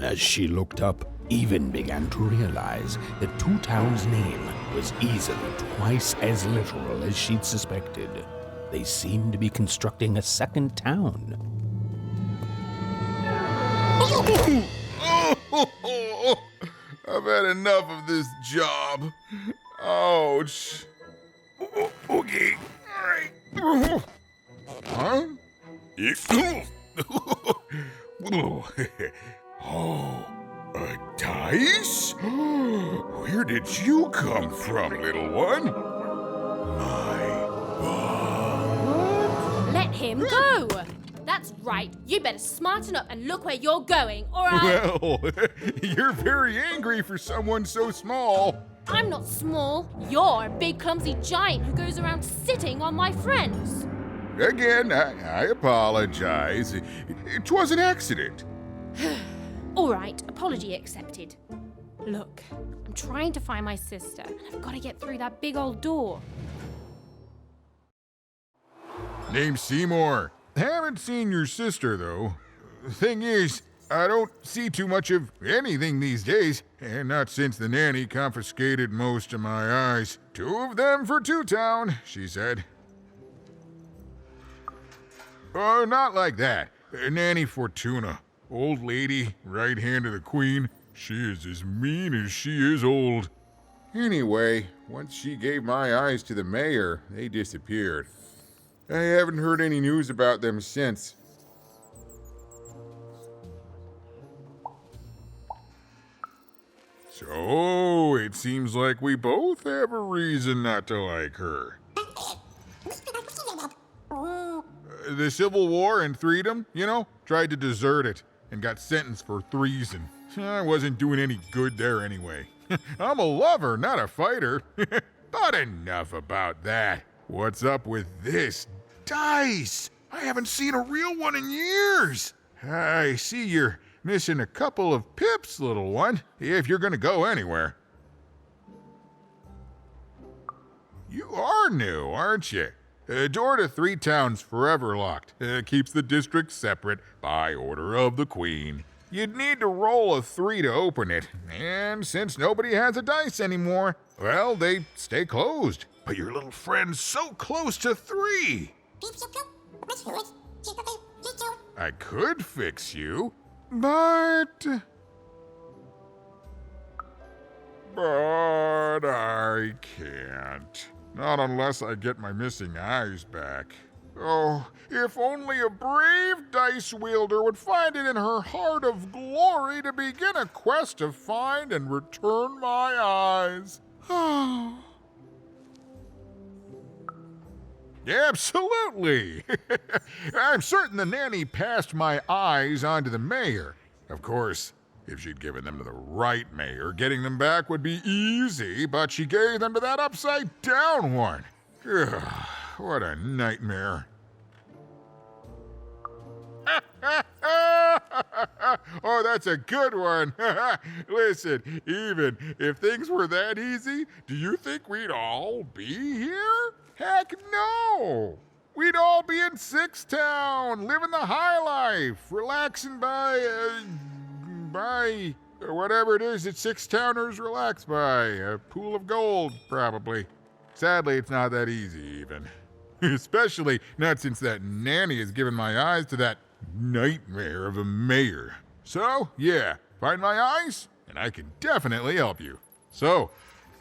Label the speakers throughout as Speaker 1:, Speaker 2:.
Speaker 1: As she looked up, Even began to realize that Two Town's name was easily twice as literal as she'd suspected. They seemed to be constructing a second town.
Speaker 2: I've had enough of this job. Ouch. Okay. All right. Huh? Oh, a dice? Where did you come from, little one? My God.
Speaker 3: Let him go! That's right. You better smarten up and look where you're going, or I'll...
Speaker 2: Well, you're very angry for someone so small.
Speaker 3: I'm not small. You're a big, clumsy giant who goes around sitting on my friends.
Speaker 2: Again, I apologize. It was an accident.
Speaker 3: All right, apology accepted. Look, I'm trying to find my sister, and I've got to get through that big old door.
Speaker 2: Name's Seymour. Haven't seen your sister, though. Thing is, I don't see too much of anything these days, and not since the nanny confiscated most of my eyes. 2 of them for Two Town, she said. Oh, not like that. Nanny Fortuna. Old lady, right hand of the queen. She is as mean as she is old. Anyway, once she gave my eyes to the mayor, they disappeared. I haven't heard any news about them since. So, it seems like we both have a reason not to like her. The Civil War and freedom, tried to desert it and got sentenced for treason. I wasn't doing any good there anyway. I'm a lover, not a fighter. But enough about that. What's up with this dice? I haven't seen a real one in years. I see you're missing a couple of pips, little one, if you're gonna go anywhere. You are new, aren't you? Door to Three Town's forever locked. Keeps the district separate by order of the Queen. You'd need to roll a 3 to open it, and since nobody has a dice anymore, well, they stay closed. But your little friend's so close to 3. I could fix you, but I can't. Not unless I get my missing eyes back. Oh, if only a brave dice wielder would find it in her heart of glory to begin a quest to find and return my eyes. Absolutely! I'm certain the nanny passed my eyes on to the mayor. Of course, if she'd given them to the right mayor, getting them back would be easy, but she gave them to that upside-down one. Ugh, what a nightmare. Oh, that's a good one. Listen, even if things were that easy, do you think we'd all be here? Heck no! We'd all be in Six Town, living the high life, relaxing by whatever it is that Six Towners relax by. A pool of gold, probably. Sadly, it's not that easy, even. Especially not since that nanny has given my eyes to that nightmare of a mayor. So, yeah, find my eyes, and I can definitely help you. So,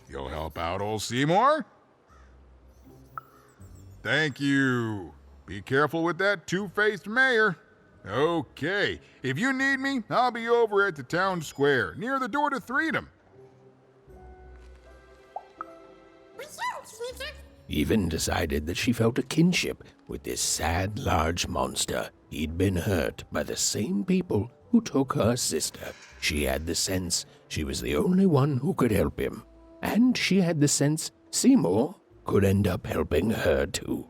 Speaker 2: you'll help out old Seymour? Thank you. Be careful with that two-faced mayor. Okay, if you need me, I'll be over at the town square, near the door to Freedom.
Speaker 1: Even decided that she felt a kinship with this sad, large monster. He'd been hurt by the same people who took her sister. She had the sense she was the only one who could help him. And she had the sense Seymour could end up helping her too.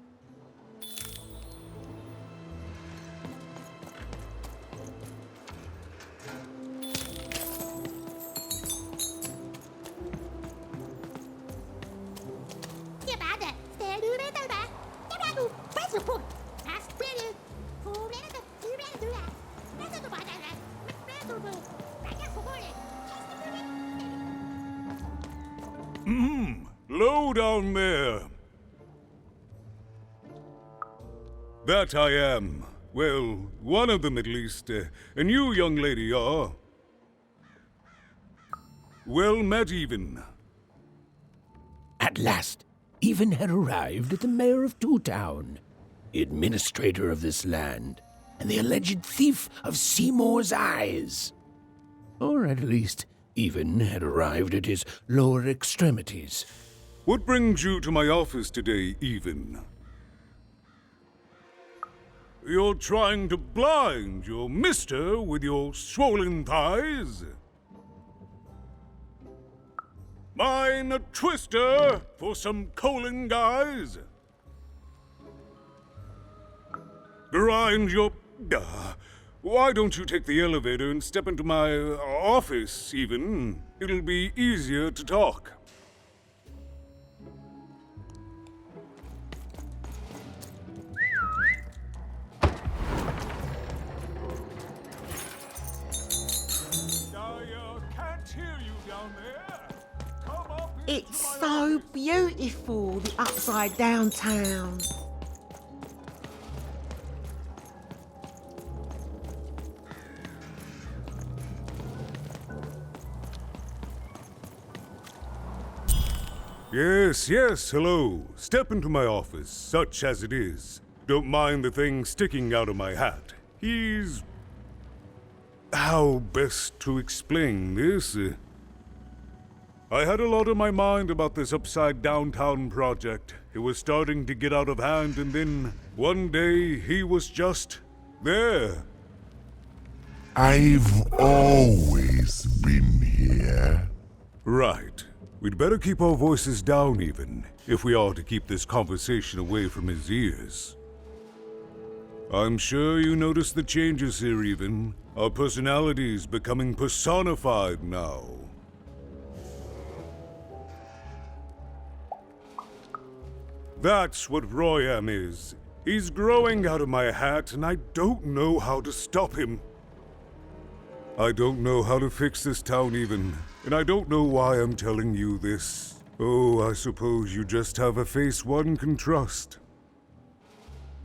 Speaker 4: Hello down there. That I am. Well, one of them at least. And you, young lady, are... well met, even.
Speaker 1: At last, Even had arrived at the mayor of Two Town, the administrator of this land, and the alleged thief of Seymour's eyes. Or at least, Even had arrived at his lower extremities.
Speaker 4: What brings you to my office today, Even? You're trying to blind your mister with your swollen thighs? Mine a twister for some colon guys? Grind your... why don't you take the elevator and step into my office, Even? It'll be easier to talk.
Speaker 5: It's so beautiful, the upside down town.
Speaker 4: Yes, hello. Step into my office, such as it is. Don't mind the thing sticking out of my hat. He's... how best to explain this? I had a lot on my mind about this upside downtown project. It was starting to get out of hand, and then one day he was just there.
Speaker 6: I've always been here.
Speaker 4: Right. We'd better keep our voices down, Even, if we are to keep this conversation away from his ears. I'm sure you noticed the changes here, Even. Our personalities becoming personified now. That's what Royam is. He's growing out of my hat, and I don't know how to stop him. I don't know how to fix this town, Even, and I don't know why I'm telling you this. Oh, I suppose you just have a face one can trust.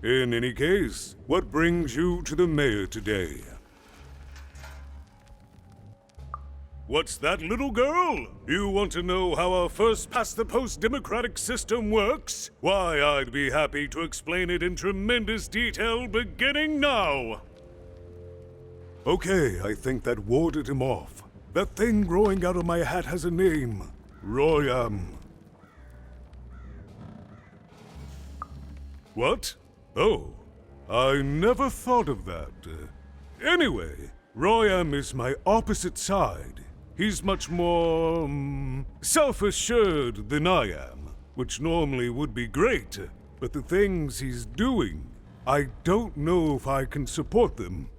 Speaker 4: In any case, what brings you to the mayor today? What's that, little girl? You want to know how our first-past-the-post democratic system works? Why, I'd be happy to explain it in tremendous detail beginning now. Okay, I think that warded him off. That thing growing out of my hat has a name. Royam. What? Oh, I never thought of that. Anyway, Royam is my opposite side. He's much more, self-assured than I am, which normally would be great, but the things he's doing, I don't know if I can support them.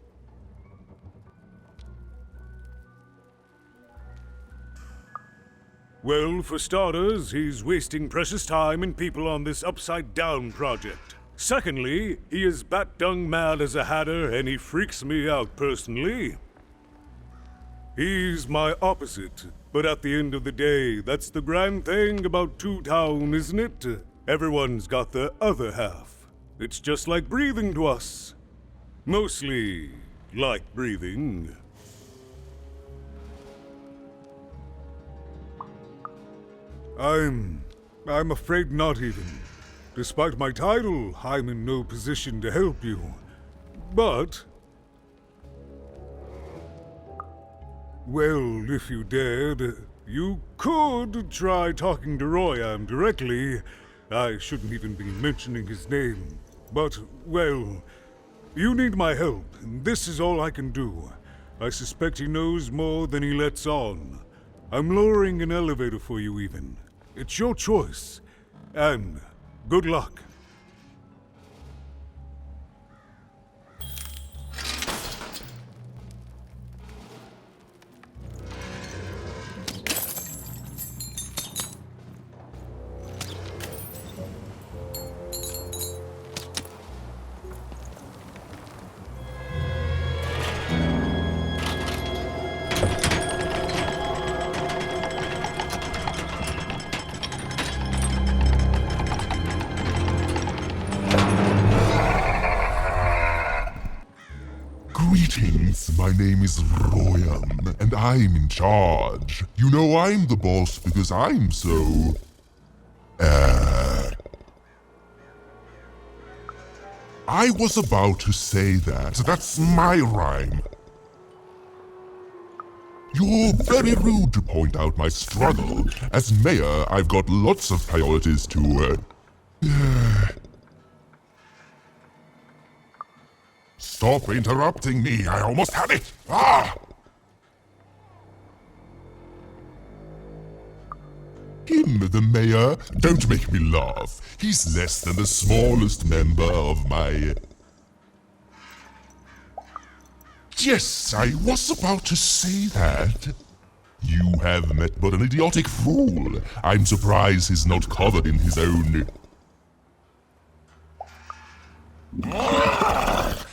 Speaker 4: Well, for starters, he's wasting precious time and people on this upside-down project. Secondly, he is bat-dung mad as a hatter, and he freaks me out personally. He's my opposite, but at the end of the day, that's the grand thing about Two Town, isn't it? Everyone's got the other half. It's just like breathing to us. Mostly like breathing. I'm afraid not, Even. Despite my title, I'm in no position to help you. But... well, if you dared, you could try talking to Royam directly. I shouldn't even be mentioning his name. But, well, you need my help, and this is all I can do. I suspect he knows more than he lets on. I'm lowering an elevator for you, Even. It's your choice. And good luck.
Speaker 6: Greetings, my name is Royam, and I'm in charge. You know I'm the boss because I'm so... I was about to say that. That's my rhyme. You're very rude to point out my struggle. As mayor, I've got lots of priorities to, Stop interrupting me. I almost had it. Ah! Him, the mayor? Don't make me laugh. He's less than the smallest member of my... Yes, I was about to say that. You have met but an idiotic fool. I'm surprised he's not covered in his own...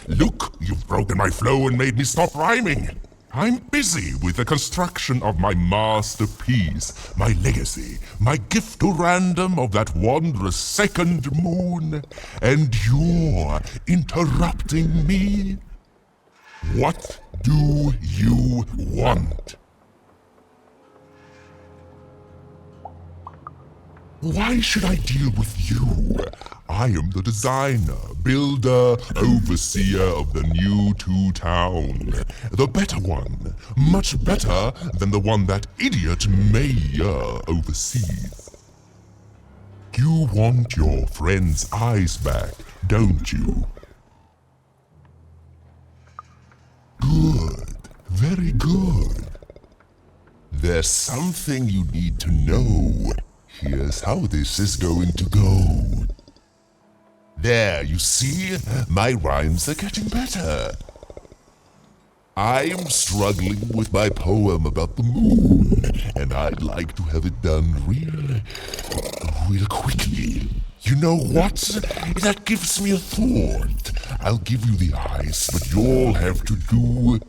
Speaker 6: Look, you've broken my flow and made me stop rhyming. I'm busy with the construction of my masterpiece, my legacy, my gift to random of that wondrous second moon, and you're interrupting me? What do you want? Why should I deal with you? I am the designer, builder, overseer of the new town. The better one. Much better than the one that idiot mayor oversees. You want your friend's eyes back, don't you? Good. Very good. There's something you need to know. Here's how this is going to go. There, you see? My rhymes are getting better. I'm struggling with my poem about the moon, and I'd like to have it done real quickly. You know what? That gives me a thought. I'll give you the eyes, but you'll have to do...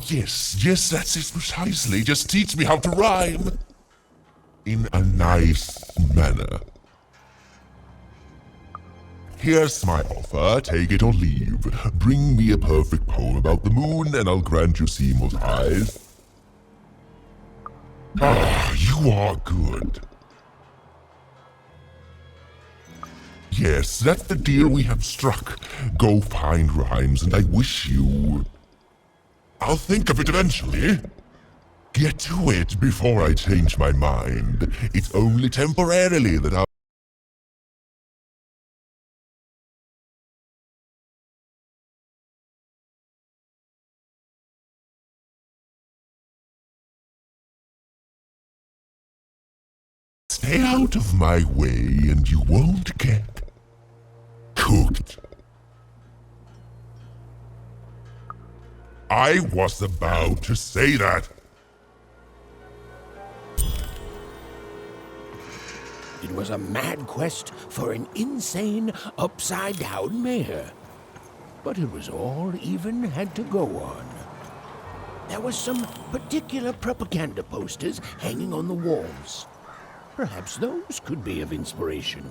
Speaker 6: yes, that's it precisely. Just teach me how to rhyme. In a nice manner. Here's my offer, take it or leave. Bring me a perfect poem about the moon and I'll grant you Seymour's eyes. Ah, you are good. Yes, that's the deal we have struck. Go find rhymes and I wish you... I'll think of it eventually. Get to it before I change my mind. It's only temporarily that I'll... Stay out of my way and you won't get cooked. I was about to say that.
Speaker 1: It was a mad quest for an insane, upside-down mayor. But it was all even had to go on. There were some particular propaganda posters hanging on the walls. Perhaps those could be of inspiration.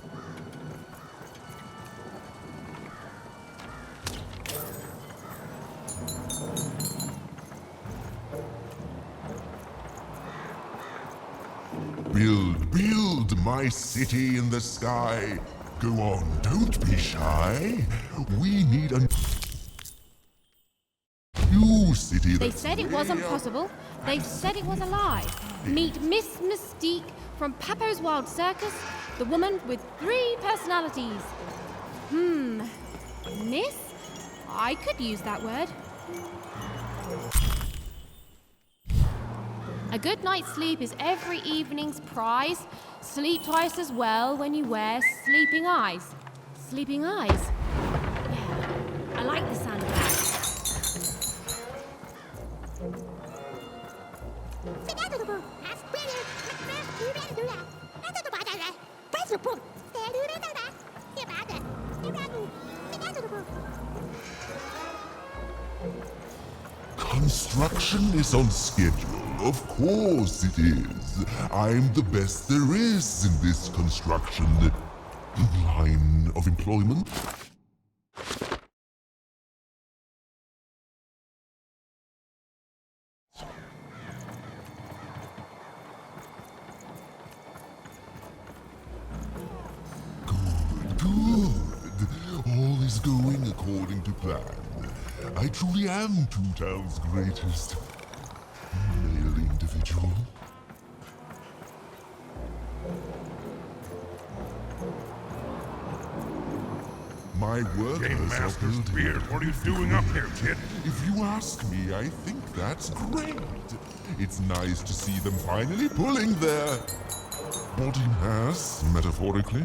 Speaker 6: Build my city in the sky. Go on, don't be shy. We need a new city.
Speaker 3: They said it wasn't possible. They said it was a lie. Meet Miss Mystique from Papo's Wild Circus, the woman with 3 personalities. Miss? I could use that word. A good night's sleep is every evening's prize. Sleep twice as well when you wear sleeping eyes. Sleeping eyes? Yeah, I like the sound of that.
Speaker 6: Construction is on schedule. Of course it is. I'm the best there is in this construction. line of employment. Good. All is going according to plan. I truly am Toontown's greatest male individual. My workers
Speaker 7: Game
Speaker 6: are
Speaker 7: Master's
Speaker 6: building
Speaker 7: beard, what are you doing up here, kid?
Speaker 6: If you ask me, I think that's great. It's nice to see them finally pulling their boarding house, metaphorically.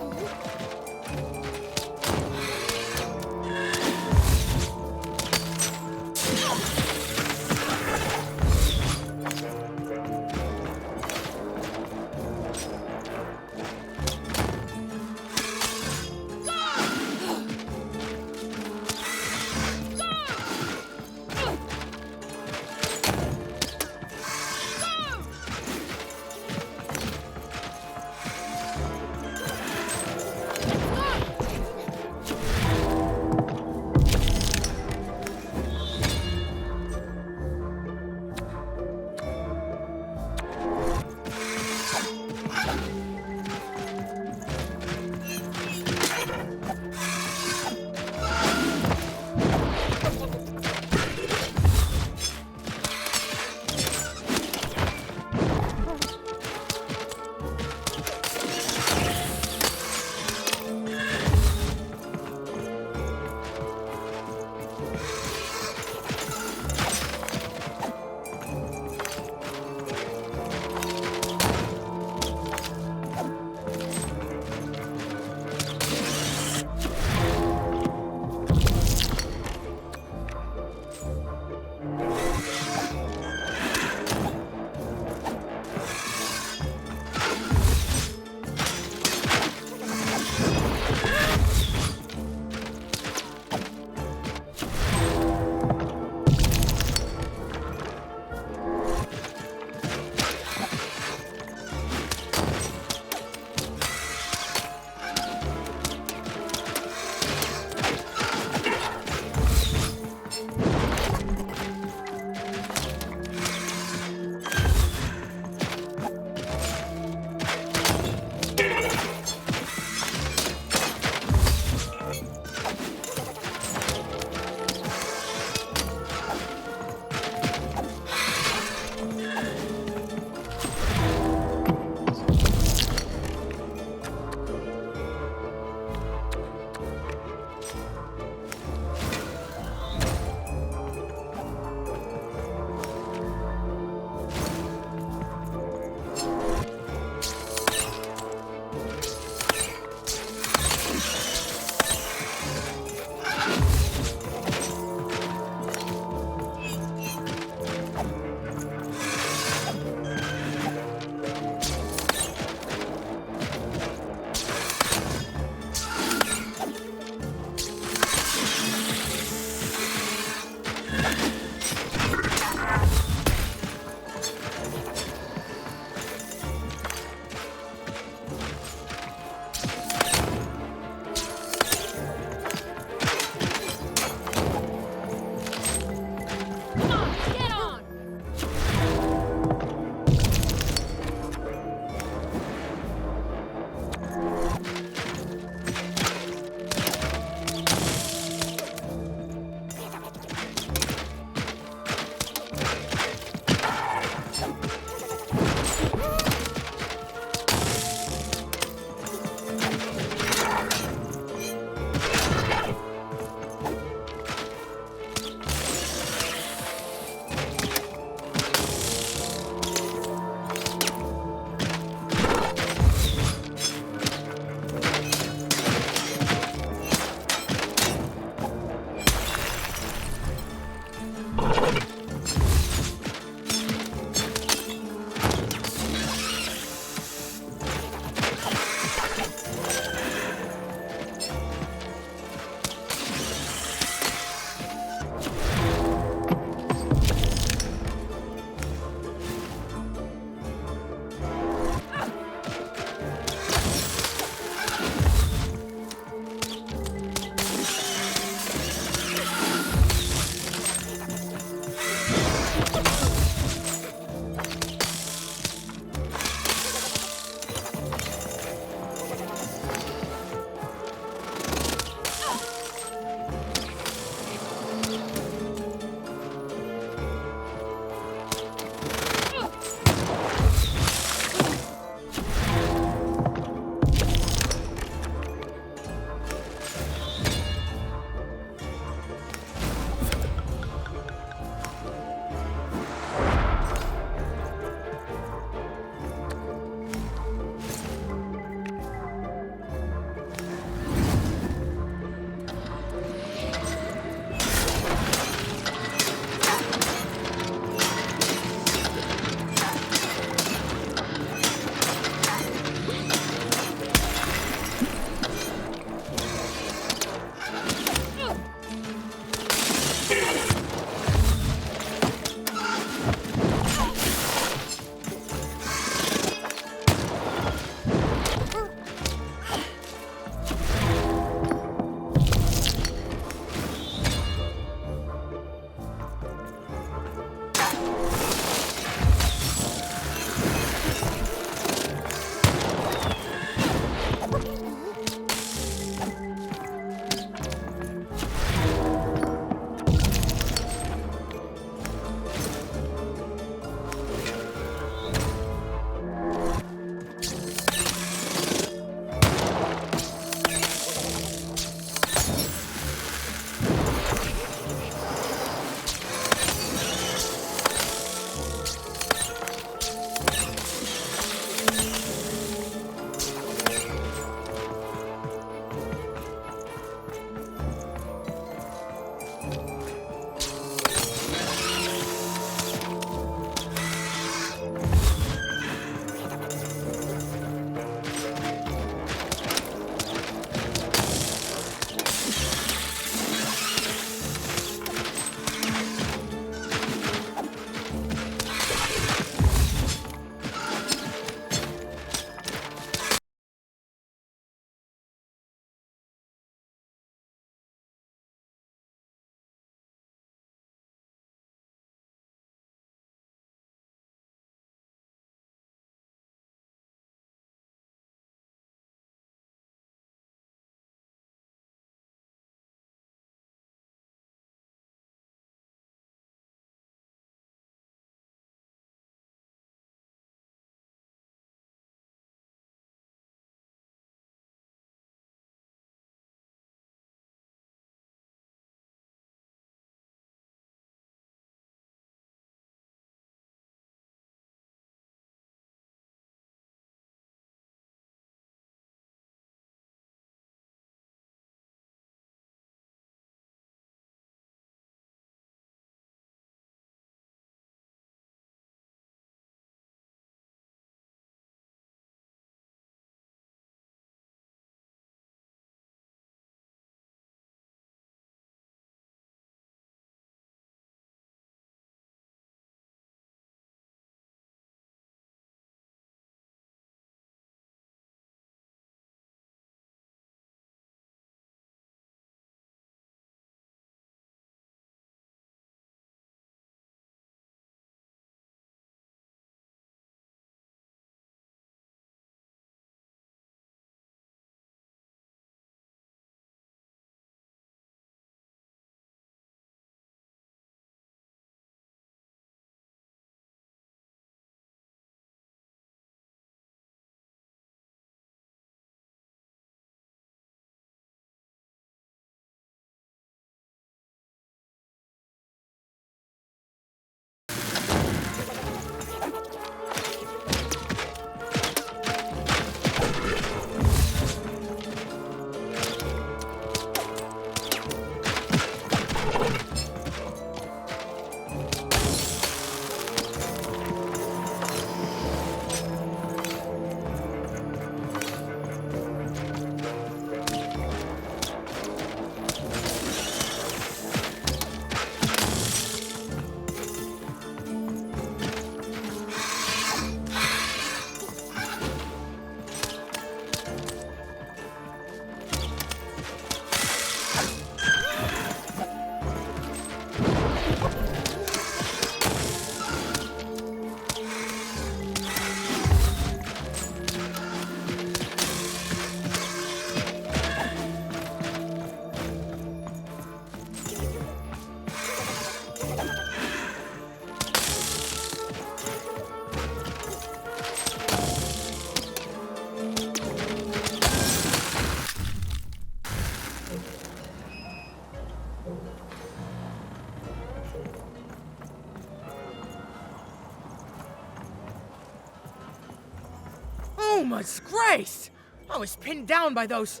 Speaker 8: Alma's grace! I was pinned down by those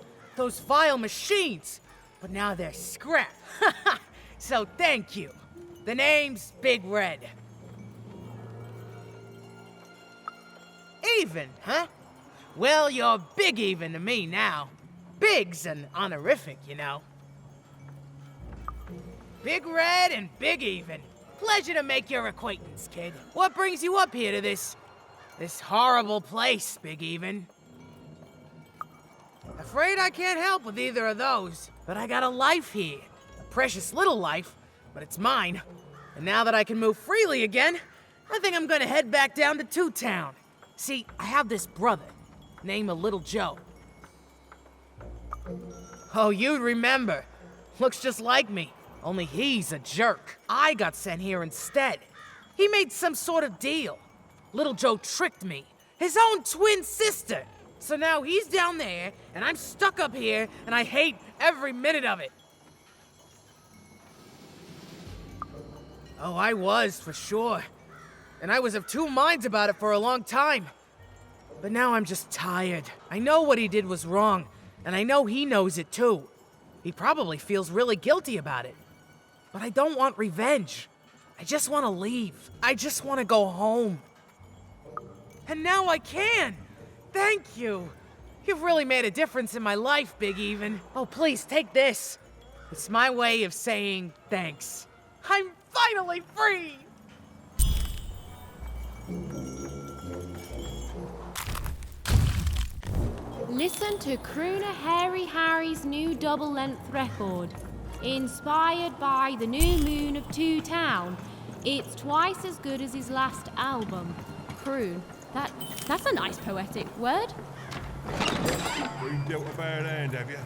Speaker 8: vile machines, but now they're scrap. So thank you. The name's Big Red. Even, huh? Well, you're Big Even to me now. Big's an honorific, you know. Big Red and Big Even. Pleasure to make your acquaintance, kid. What brings you up here to this horrible place, Big Even? Afraid I can't help with either of those, but I got a life here. A precious little life, but it's mine. And now that I can move freely again, I think I'm gonna head back down to Two Town. See, I have this brother, named Little Joe. Oh, you'd remember. Looks just like me, only he's a jerk. I got sent here instead. He made some sort of deal. Little Joe tricked me, his own twin sister. So now he's down there, and I'm stuck up here, and I hate every minute of it. Oh, I was, for sure. And I was of two minds about it for a long time. But now I'm just tired. I know what he did was wrong, and I know he knows it too. He probably feels really guilty about it. But I don't want revenge. I just want to leave. I just want to go home. And now I can! Thank you! You've really made a difference in my life, Big Even. Oh, please, take this. It's my way of saying thanks. I'm finally free!
Speaker 3: Listen to Crooner Hairy Harry's new double-length record. Inspired by the new moon of Two Town. It's twice as good as his last album. Croon. That's a nice poetic word.
Speaker 7: Been dealt a bad hand, have you?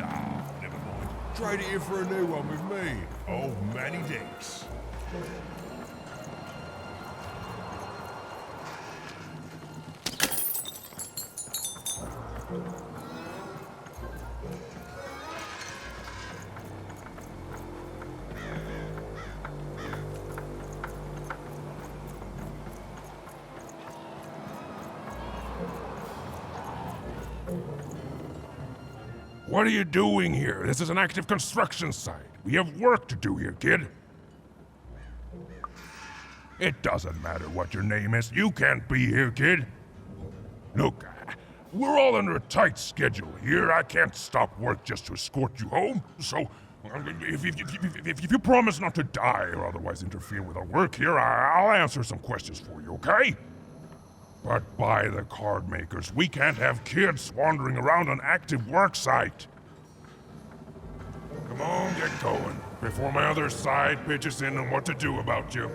Speaker 7: Ah, never mind. Trade it in for a new one with me. Old Manny Dix.
Speaker 6: What are you doing here? This is an active construction site. We have work to do here, kid. It doesn't matter what your name is. You can't be here, kid. Look, we're all under a tight schedule here. I can't stop work just to escort you home. So, if you promise not to die or otherwise interfere with our work here, I'll answer some questions for you, okay? But by the card makers, we can't have kids wandering around an active work site. Come on, get going, before my other side pitches in on what to do about you.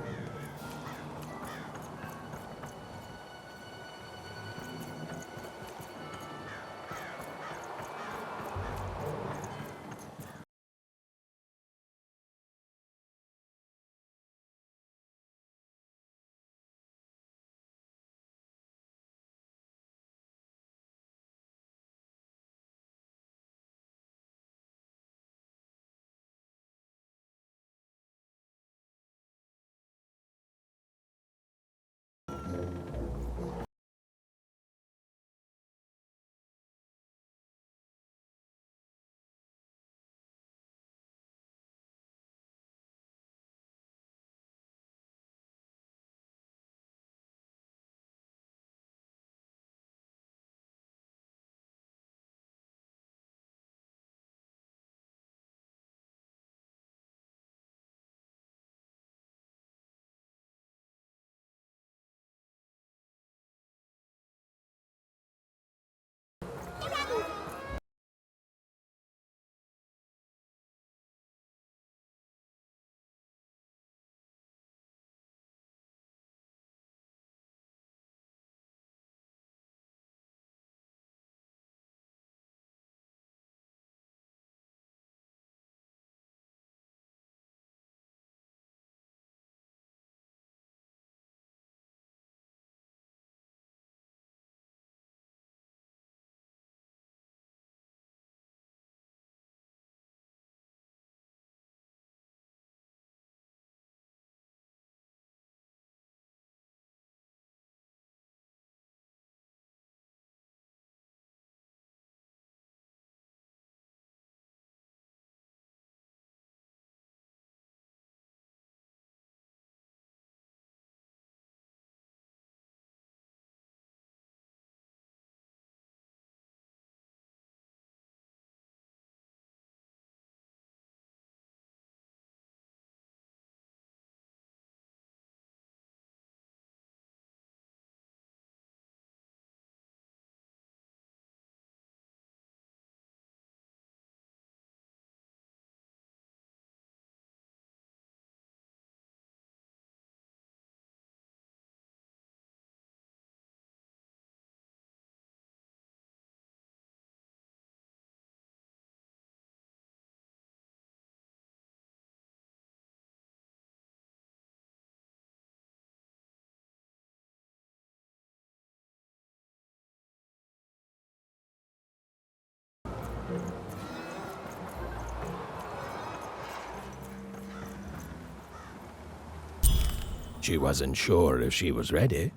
Speaker 1: She wasn't sure if she was ready,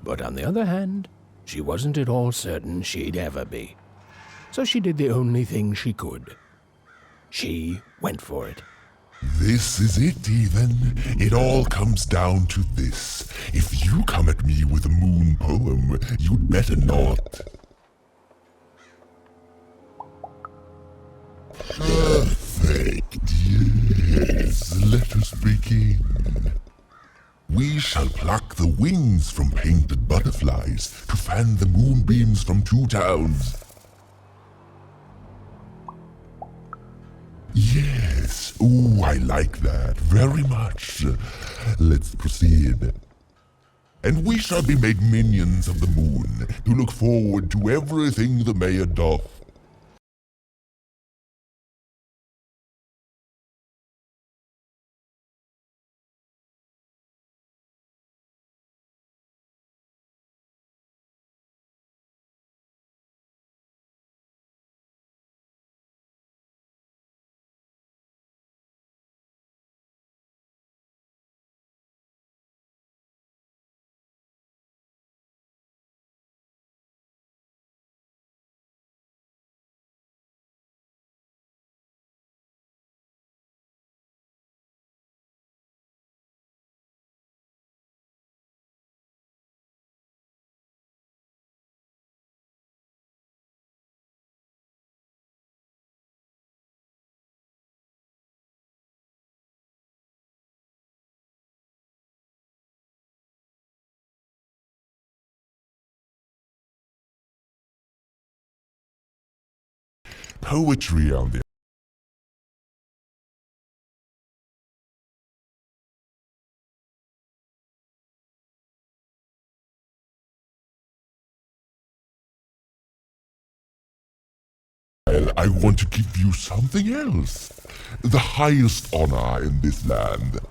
Speaker 1: but on the other hand, she wasn't at all certain she'd ever be. So she did the only thing she could. She went for it.
Speaker 6: This is it, even. It all comes down to this. If you come at me with a moon poem, you'd better not. Perfect. Yes, let us begin. We shall pluck the wings from painted butterflies to fan the moonbeams from 2 towns. Yes, ooh, I like that very much. Let's proceed. And we shall be made minions of the moon to look forward to everything the mayor doth. Poetry on the I want to give you something else. The highest honor in this land.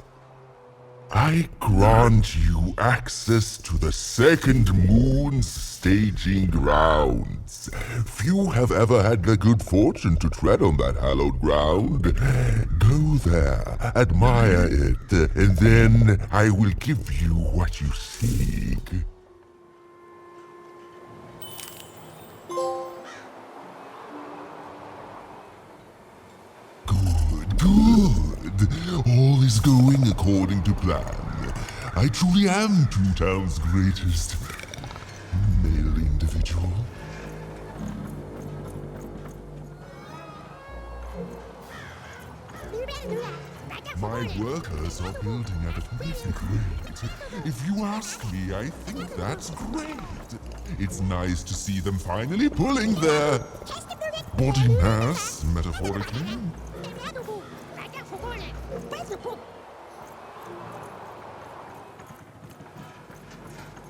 Speaker 6: I grant you access to the second moon's staging grounds. Few have ever had the good fortune to tread on that hallowed ground. Go there, admire it, and then I will give you what you seek. Good. All is going according to plan. I truly am 2 towns' greatest male individual. My workers are building at a terrific rate. If you ask me, I think that's great. It's nice to see them finally pulling their body mass, metaphorically.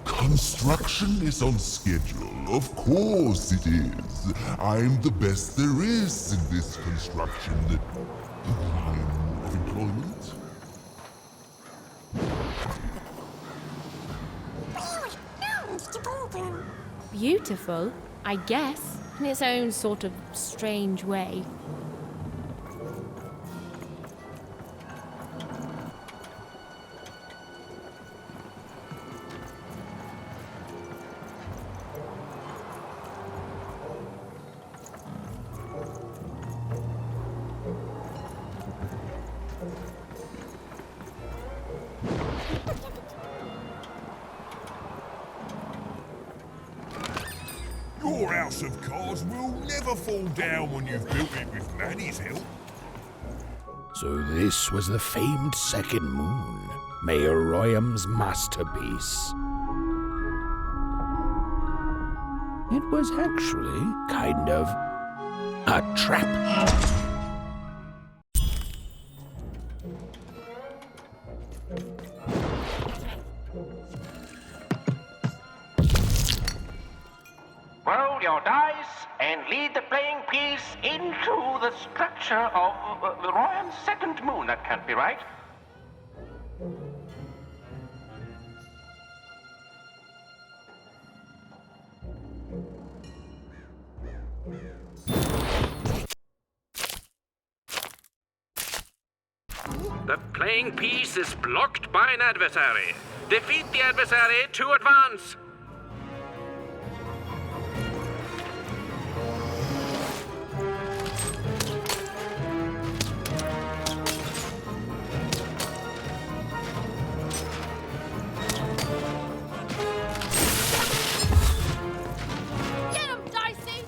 Speaker 6: Construction is on schedule. Of course it is. I'm the best there is in this construction line of employment.
Speaker 3: Beautiful, I guess, in its own sort of strange way.
Speaker 7: Your house of cards will never fall down when you've built it with Manny's help.
Speaker 1: So this was the famed second moon, Mayor Royam's masterpiece. It was actually kind of a trap.
Speaker 9: Roll your dice and lead the playing piece into the structure of Royam's second moon. That can't be right.
Speaker 10: The playing piece is blocked by an adversary. Defeat the adversary to advance.
Speaker 3: Get him, Dicey!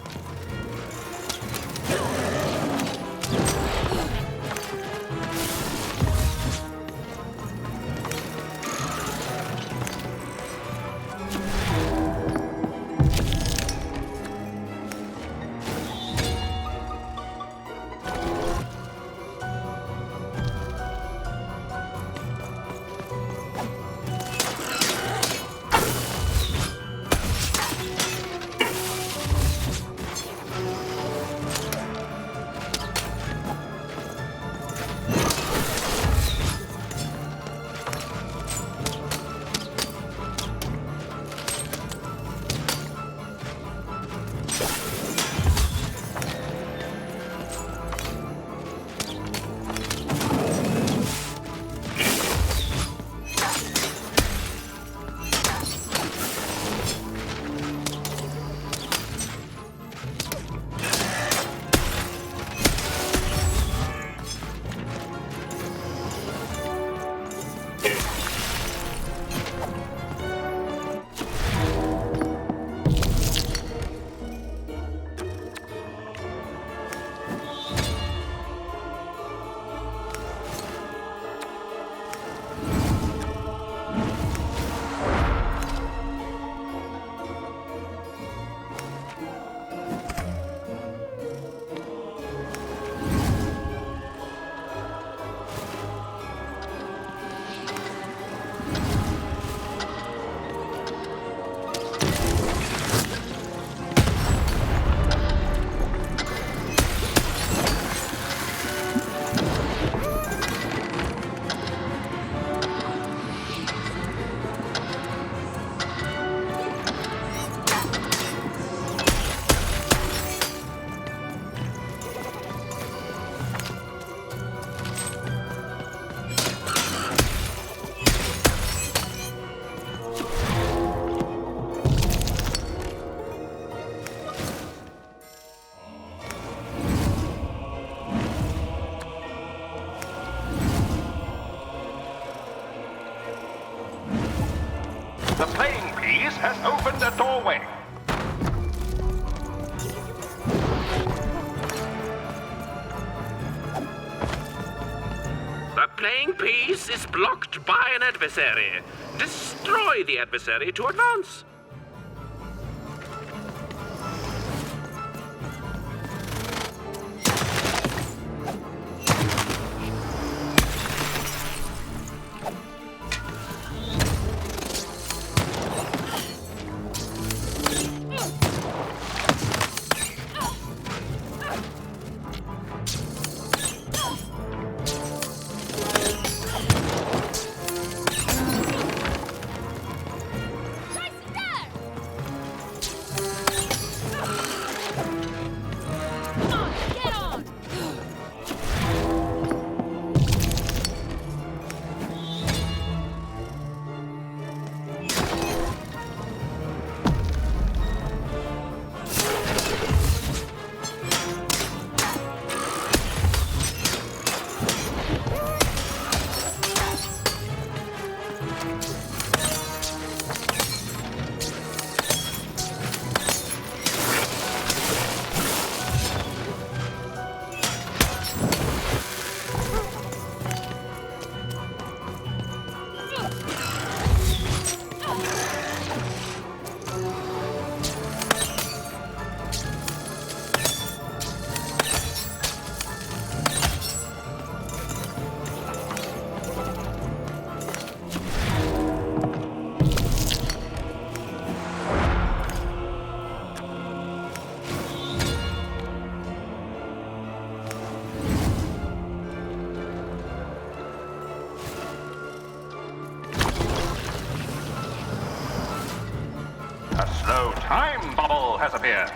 Speaker 9: The playing piece has opened a doorway.
Speaker 10: The playing piece is blocked by an adversary. Destroy the adversary to advance.
Speaker 9: A slow time bubble has appeared.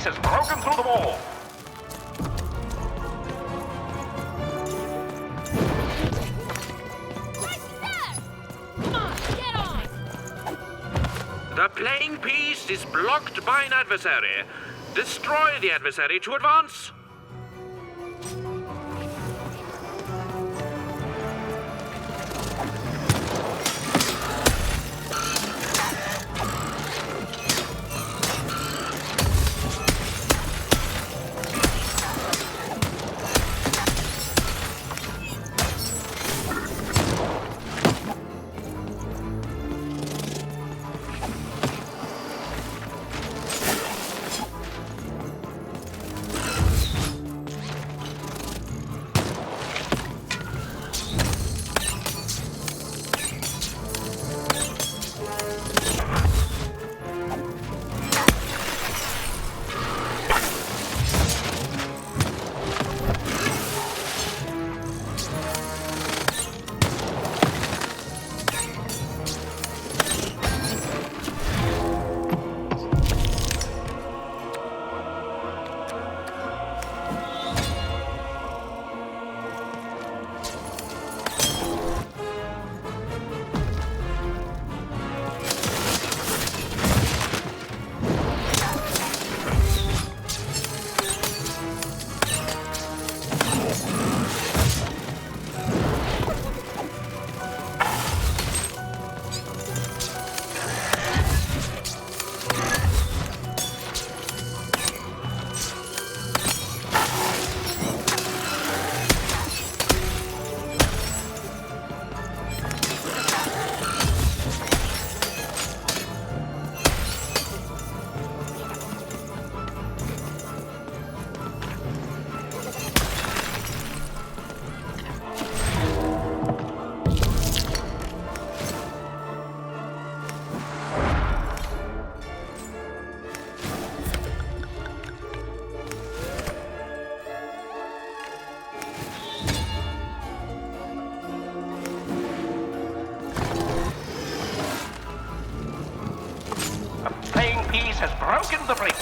Speaker 9: peace has broken through the wall.
Speaker 3: Come on, get on!
Speaker 10: The playing piece is blocked by an adversary. Destroy the adversary to advance.
Speaker 9: Has broken the breach.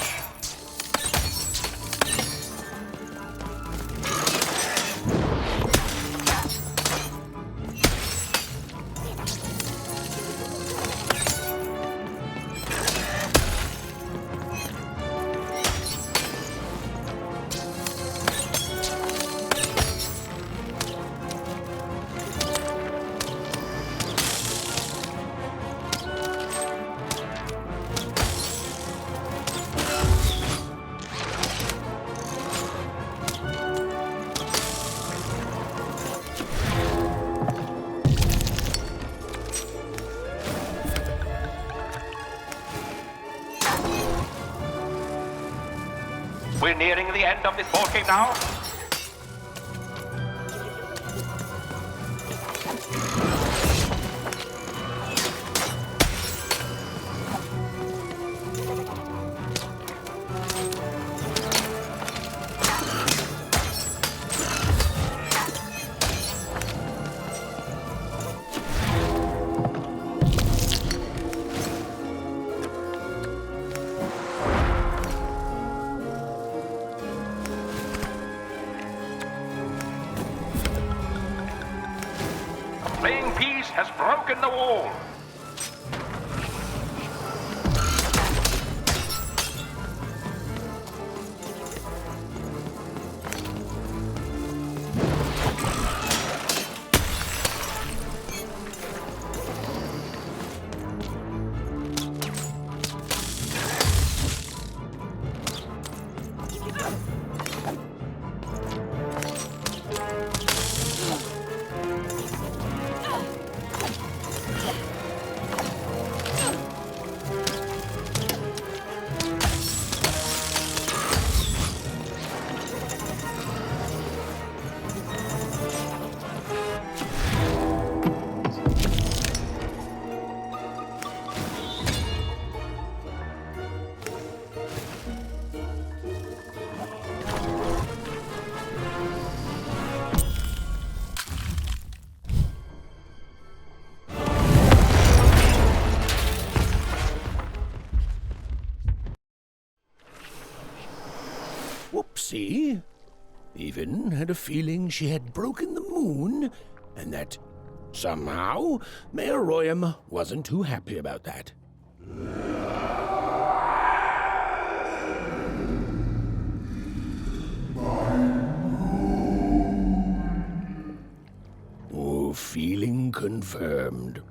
Speaker 9: We're nearing the end of this ball game now. Playing peace has broken the wall.
Speaker 1: Whoopsie. Even had a feeling she had broken the moon, and that somehow Mayor Royam wasn't too happy about that. Oh, feeling confirmed.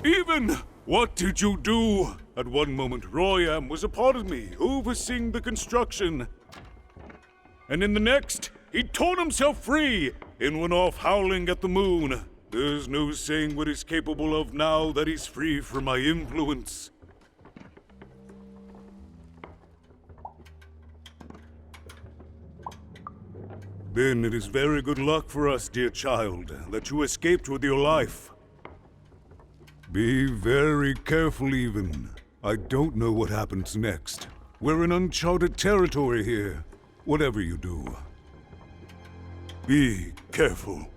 Speaker 4: Even! What did you do? At one moment, Royam was a part of me, overseeing the construction. And in the next, he'd torn himself free and went off howling at the moon. There's no saying what he's capable of now that he's free from my influence. Then it is very good luck for us, dear child, that you escaped with your life. Be very careful, even. I don't know what happens next. We're in uncharted territory here. Whatever you do, be careful.